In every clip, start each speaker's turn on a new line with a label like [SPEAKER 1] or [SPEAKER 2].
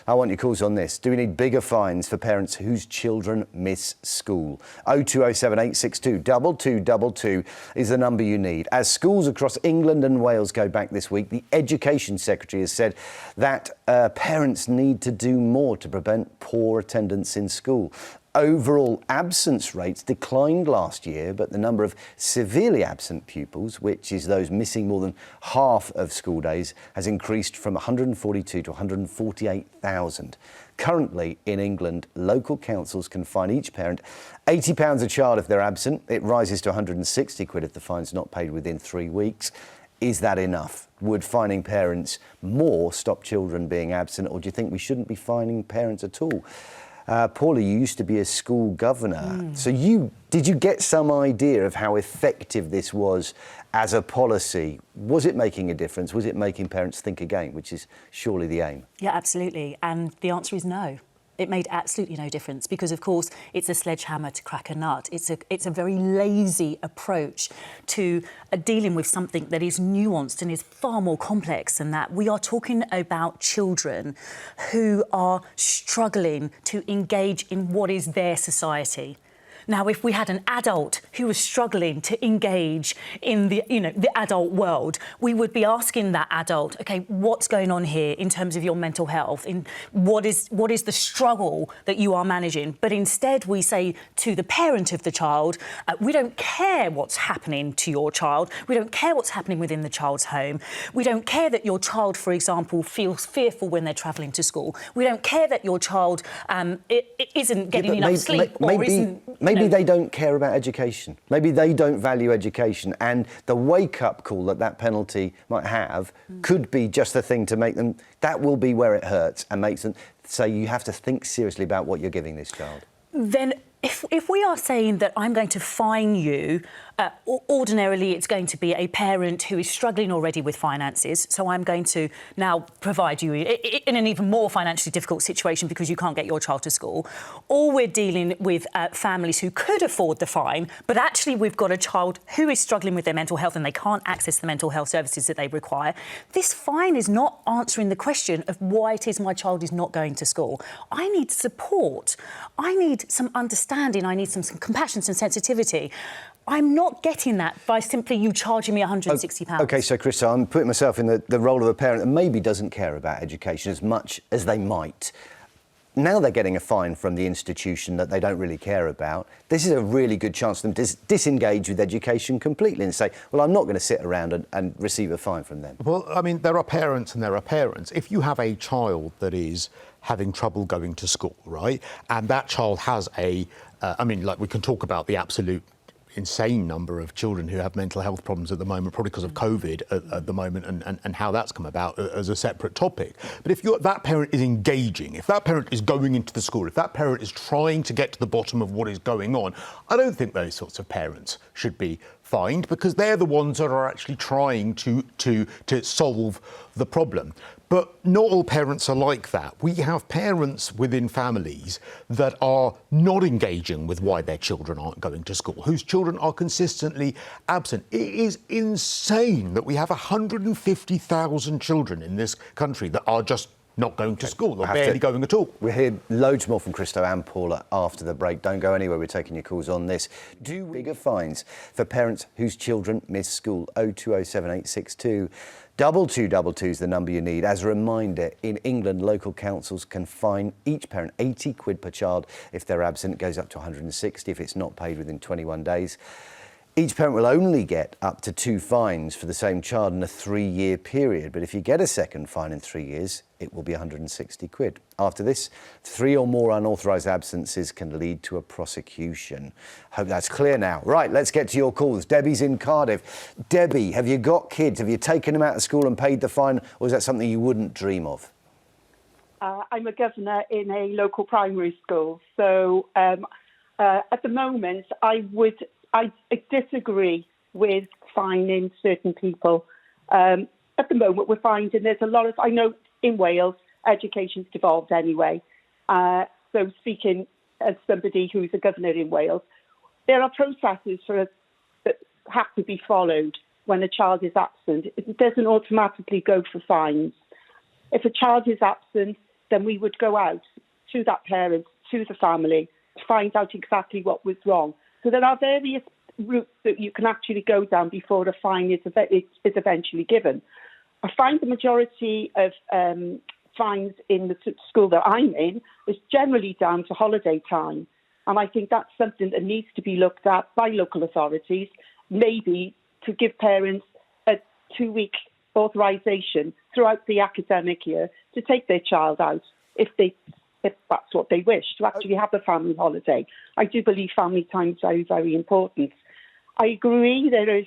[SPEAKER 1] I want your calls on this. Do we need bigger fines for parents whose children miss school? 0207 862 2222 is the number you need. As schools across England and Wales go back this week, the Education Secretary has said that parents need to do more to prevent poor attendance in school. Overall absence rates declined last year, but the number of severely absent pupils, which is those missing more than half of school days, has increased from 142 to 148,000. Currently in England, local councils can fine each parent £80 a child if they're absent. It rises to 160 quid if the fine's not paid within 3 weeks. Is that enough? Would fining parents more stop children being absent, or do you think we shouldn't be fining parents at all? Paula, you used to be a school governor. So did you get some idea of how effective this was as a policy? Was it making a difference? Was it making parents think again, which is surely the aim?
[SPEAKER 2] Yeah, absolutely. And the answer is no. It made absolutely no difference because, of course, it's a sledgehammer to crack a nut. It's a very lazy approach to dealing with something that is nuanced and is far more complex than that. We are talking about children who are struggling to engage in what is their society. Now, if we had an adult who was struggling to engage in the adult world, we would be asking that adult, OK, what's going on here in terms of your mental health? What is the struggle that you are managing? But instead, we say to the parent of the child, we don't care what's happening to your child. We don't care what's happening within the child's home. We don't care that your child, for example, feels fearful when they're travelling to school. We don't care that your child isn't getting enough sleep or isn't...
[SPEAKER 1] Maybe they don't care about education. Maybe they don't value education, and the wake-up call that penalty might have could be just the thing to make them... That will be where it hurts and makes them say you have to think seriously about what you're giving this child. Then
[SPEAKER 2] if we are saying that I'm going to fine you, ordinarily it's going to be a parent who is struggling already with finances, so I'm going to now provide you in an even more financially difficult situation because you can't get your child to school. Or we're dealing with families who could afford the fine, but actually we've got a child who is struggling with their mental health and they can't access the mental health services that they require. This fine is not answering the question of why it is my child is not going to school. I need support. I need some understanding. I need some compassion, some sensitivity. I'm not getting that by simply you charging me £160.
[SPEAKER 1] OK, so, Cristo, I'm putting myself in the role of a parent that maybe doesn't care about education as much as they might. Now they're getting a fine from the institution that they don't really care about. This is a really good chance for them to disengage with education completely and say, well, I'm not going to sit around and receive a fine from them.
[SPEAKER 3] Well, I mean, there are parents and there are parents. If you have a child that is having trouble going to school, right, and that child has we can talk about the absolute insane number of children who have mental health problems at the moment, probably because of COVID at the moment, and how that's come about as a separate topic. But if that parent is engaging, if that parent is going into the school, if that parent is trying to get to the bottom of what is going on, I don't think those sorts of parents should be fined because they're the ones that are actually trying to solve the problem. But not all parents are like that. We have parents within families that are not engaging with why their children aren't going to school, whose children are consistently absent. It is insane that we have 150,000 children in this country that are just not going to school or barely going at all.
[SPEAKER 1] We'll hear loads more from Cristo and Paula after the break. Don't go anywhere. We're taking your calls on this. Do bigger fines for parents whose children miss school. 0207 862 2222 is the number you need. As a reminder, in England, local councils can fine each parent 80 quid per child if they're absent. It goes up to 160 if it's not paid within 21 days. Each parent will only get up to 2 fines for the same child in a 3-year period. But if you get a second fine in 3 years, it will be 160 quid. After this, 3 or more unauthorised absences can lead to a prosecution. Hope that's clear now. Right, let's get to your calls. Debbie's in Cardiff. Debbie, have you got kids? Have you taken them out of school and paid the fine, or is that something you wouldn't dream of?
[SPEAKER 4] I'm a governor in a local primary school. So at the moment, I disagree with fining certain people. At the moment, we're finding there's a lot of... I know in Wales, education's devolved anyway. So speaking as somebody who's a governor in Wales, there are processes that have to be followed when a child is absent. It doesn't automatically go for fines. If a child is absent, then we would go out to that parent, to the family, to find out exactly what was wrong. So there are various routes that you can actually go down before a fine is eventually given. I find the majority of fines in the school that I'm in is generally down to holiday time. And I think that's something that needs to be looked at by local authorities, maybe to give parents a 2-week authorisation throughout the academic year to take their child out if that's what they wish, to actually have a family holiday. I do believe family time is very, very important. I agree there is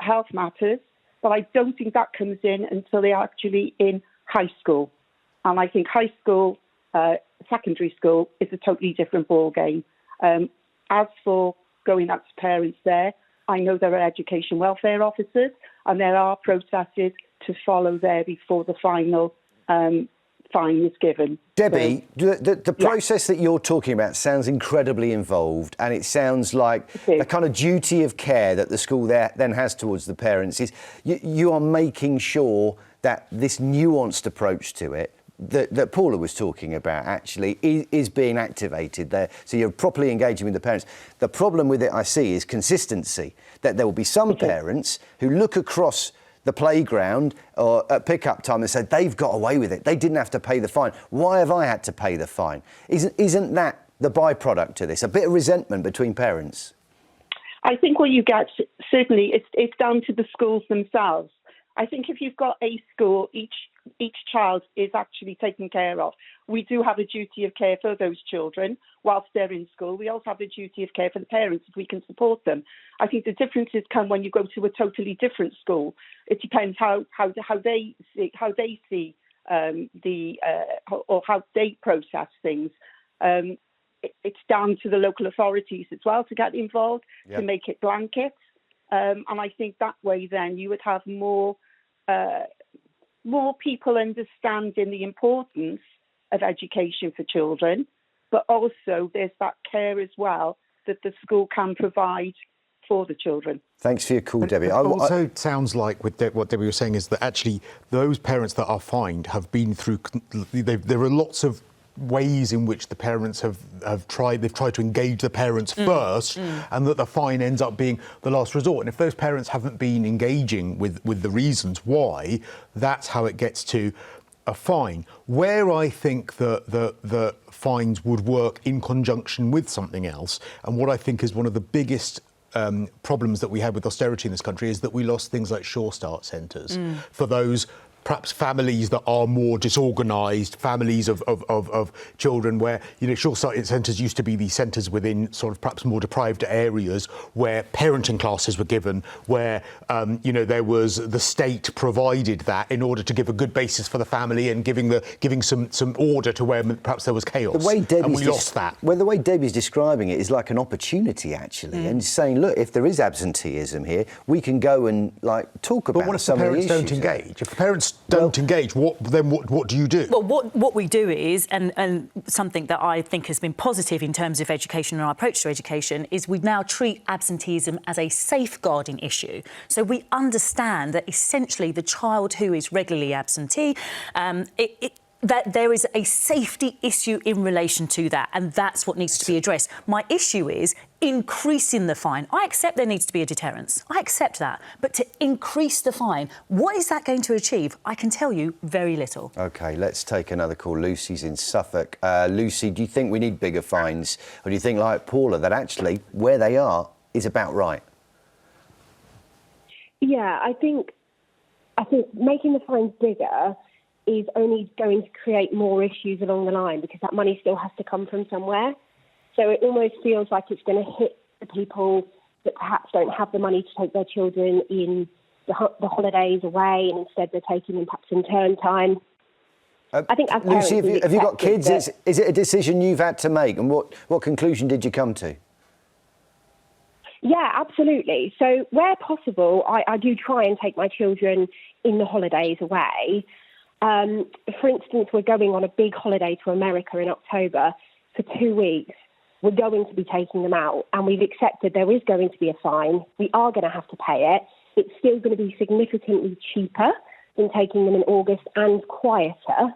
[SPEAKER 4] health matters, but I don't think that comes in until they're actually in high school. And I think high school, secondary school is a totally different ballgame. As for going out to parents there, I know there are education welfare officers and there are processes to follow there before the final fine is given.
[SPEAKER 1] Debbie, the process that you're talking about sounds incredibly involved, and it sounds like a kind of duty of care that the school there then has towards the parents is you are making sure that this nuanced approach to it that Paula was talking about actually is being activated there. So you're properly engaging with the parents. The problem with it, I see, is consistency, that there will be some parents who look across the playground or at pick-up time and say, they've got away with it. They didn't have to pay the fine. Why have I had to pay the fine? Isn't that the byproduct to this? A bit of resentment between parents?
[SPEAKER 4] I think what you get, certainly, it's down to the schools themselves. I think if you've got a school, each child is actually taken care of. We do have a duty of care for those children whilst they're in school. We also have a duty of care for the parents if we can support them. I think the differences come when you go to a totally different school. It depends how they see or how they process things. It's down to the local authorities as well to get involved, to make it blanket. And I think that way then you would have more people understanding the importance of education for children, but also there's that care as well that the school can provide for the children.
[SPEAKER 1] Thanks for your call, Debbie.
[SPEAKER 3] It also sounds like what Debbie was saying is that actually those parents that are fined have been through, there are lots of ways in which the parents have tried to engage the parents first, and that the fine ends up being the last resort. And if those parents haven't been engaging with the reasons why, that's how it gets to a fine. Where I think the fines would work in conjunction with something else, and what I think is one of the biggest problems that we had with austerity in this country, is that we lost things like Sure Start centres for those perhaps families that are more disorganised, families of children where, Sure Start centres used to be these centres within sort of perhaps more deprived areas where parenting classes were given, where, there was the state provided that in order to give a good basis for the family and giving some order to where perhaps there was chaos. And we lost that.
[SPEAKER 1] Well, the way Debbie's describing it is like an opportunity, actually, and saying, look, if there is absenteeism here, we can go and, talk about
[SPEAKER 3] some of the issues. But what if the parents don't engage? If the parents don't engage, what do you do?
[SPEAKER 2] Well, what we do is, and something that I think has been positive in terms of education and our approach to education, is we now treat absenteeism as a safeguarding issue. So we understand that essentially the child who is regularly absentee, that there is a safety issue in relation to that, and that's what needs to be addressed. My issue is increasing the fine. I accept there needs to be a deterrence. I accept that. But to increase the fine, what is that going to achieve? I can tell you very little. OK,
[SPEAKER 1] let's take another call. Lucy's in Suffolk. Lucy, do you think we need bigger fines? Or do you think, like Paula, that actually where they are is about right?
[SPEAKER 5] Yeah, I think making the fines bigger is only going to create more issues along the line, because that money still has to come from somewhere. So it almost feels like it's going to hit the people that perhaps don't have the money to take their children in the holidays away, and instead they're taking them perhaps in term time. I think as parents,
[SPEAKER 1] Lucy, have you got kids? Is it a decision you've had to make, and what conclusion did you come to?
[SPEAKER 5] Yeah, absolutely. So where possible, I do try and take my children in the holidays away. For instance, we're going on a big holiday to America in October for 2 weeks. We're going to be taking them out, and we've accepted there is going to be a fine. We are going to have to pay it. It's still going to be significantly cheaper than taking them in August and quieter.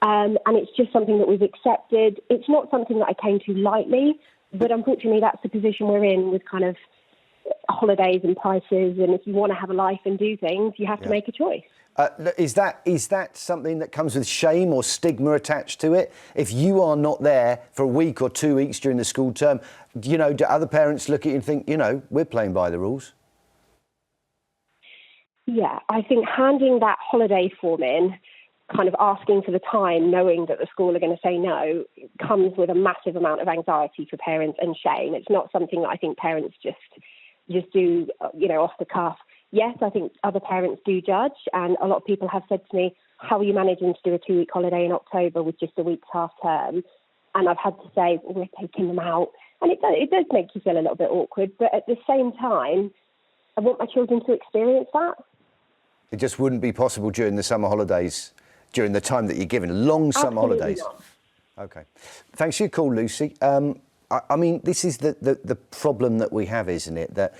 [SPEAKER 5] and it's just something that we've accepted. It's not something that I came to lightly, but unfortunately that's the position we're in with kind of holidays and prices, and if you want to have a life and do things, you have to make a choice.
[SPEAKER 1] Is that something that comes with shame or stigma attached to it? If you are not there for a week or 2 weeks during the school term, do other parents look at you and think, we're playing by the rules?
[SPEAKER 5] Yeah, I think handing that holiday form in, kind of asking for the time, knowing that the school are going to say no, comes with a massive amount of anxiety for parents and shame. It's not something that I think parents just do, off the cuff. Yes, I think other parents do judge, and a lot of people have said to me, how are you managing to do a 2-week holiday in October with just a week's half term? And I've had to say, well, we're taking them out. And it does make you feel a little bit awkward, but at the same time, I want my children to experience that.
[SPEAKER 1] It just wouldn't be possible during the summer holidays, during the time that you're given, long summer holidays.
[SPEAKER 5] Not.
[SPEAKER 1] Okay. Thanks for your call, Lucy. I mean, this is the problem that we have, isn't it? That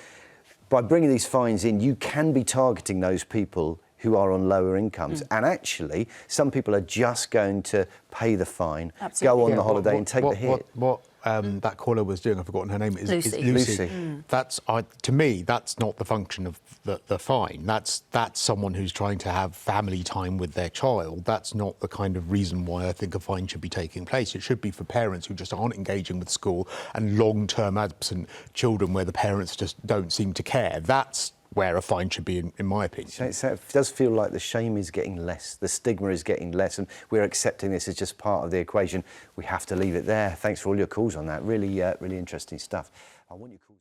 [SPEAKER 1] by bringing these fines in, you can be targeting those people who are on lower incomes. And actually, some people are just going to pay the fine, go on the holiday and take the hit.
[SPEAKER 3] What that caller was doing, I've forgotten her name, is
[SPEAKER 2] Lucy.
[SPEAKER 3] Lucy. To me, that's not the function of the fine. That's someone who's trying to have family time with their child. That's not the kind of reason why I think a fine should be taking place. It should be for parents who just aren't engaging with school and long-term absent children where the parents just don't seem to care. That's where a fine should be, in my opinion.
[SPEAKER 1] So it does feel like the shame is getting less, the stigma is getting less, and we're accepting this as just part of the equation. We have to leave it there. Thanks for all your calls on that. Really, really interesting stuff. I want your calls.